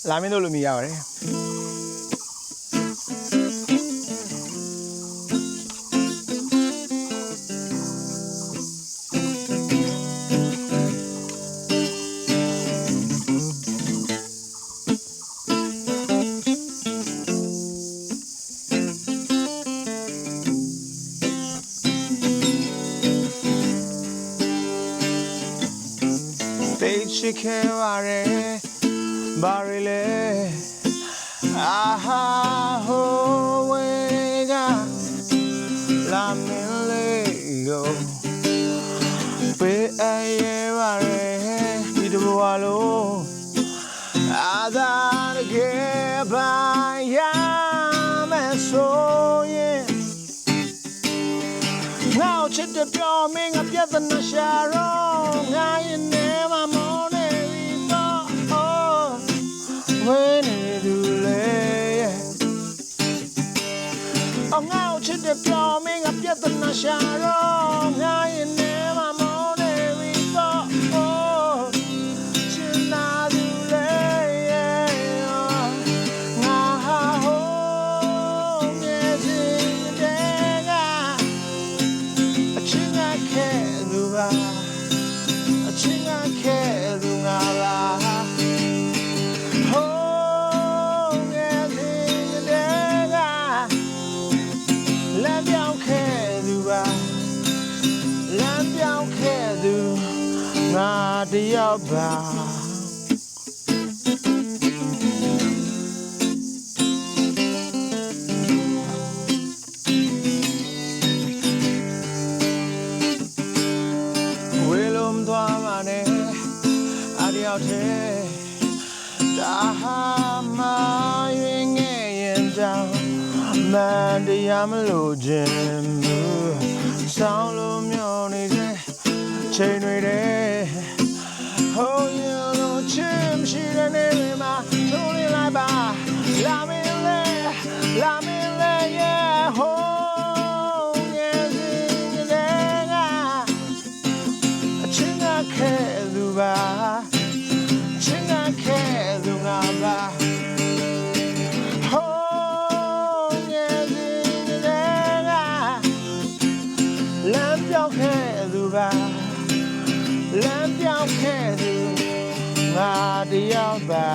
လာမင်းတို့လူမျိုးရပါတယ်ချစ်ခဲ့ပါရဲ့ဘာရလဲအာဟာဟိုဝေကလာမင်းလေးကိုပေးအပ်ရပါရဲ့ဒီတဘဝလုံးအာသာတကယ်ပါရမယ်ဆိုရင်နောက်ချစ်တဲ့ပြောမင်းကပြဿနာရှာတော့ငါရင်နေမှာမဝင်းနေသူလေအောင်ငါ့ချစ်တဲ့ပြောမင်းကပြဿနာရှာတော့ငါရင်နေမှာမောနေပြီပေါ့ချစ်နာသူလေငါဟာဟိုးမြဲစီတဲ့ကအချင်းငါခဲ့သူပါအချင်းငါခဲ့သူငါပါငါတယောက်ပါဝေလုံးသွားပါနဲ့အတယောက်တည်းဒါဟာမရွေငယ်ရင်တောင်မန်တရားမလို့ခြင်းဘူးဆောင်းလို့မျောနေတဲ့ချိန်တွေတဲ့ဟိုးရလို့ချင်ရှိတဲ့နေမှာထုံးလိုက်ပါလာမင်းလေးရဲ့ဟိုးငယ်စီတဲ့အချင်းကခဲသူပါချင်းကခဲသူငါပါဟိုးငယ်စီတဲ့လမ်းပြောင်းခဲသူပါလမ်းပြောင်းခဲ့သူငါတယောက်ပါ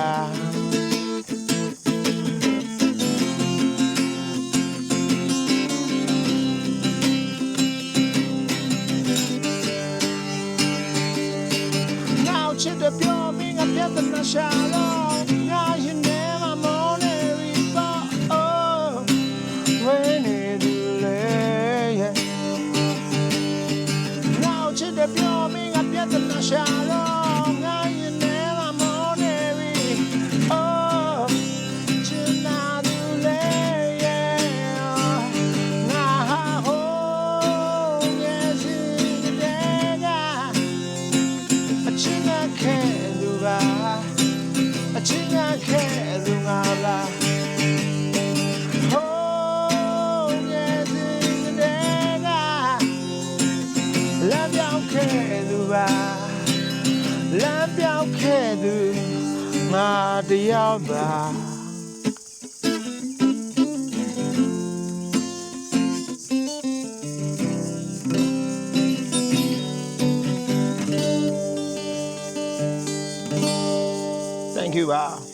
နောက်ချစ်တဲ့ပြောမင်းကပြဿနာရှာတော့ငါရင်ထဲမှာမောနေပြီပေါ့ဝင်းနေသူလေနောက်ချစ်တဲ့ပြောမင်းပြဿနာရှာတော့ငါရင်ထဲမှာမောနေပြီချစ်နာသူလေငါဟာဟိုးငယ်စီတဲ့အချင်းကခဲသူပါအချင်းကခဲသူငါပါဟိုးငယ်စီတဲ့လမ်းပြောင်းခဲသူပါလမ်းပြောင်းခဲ့သူငါတယောက်ပါ Thank you ပါ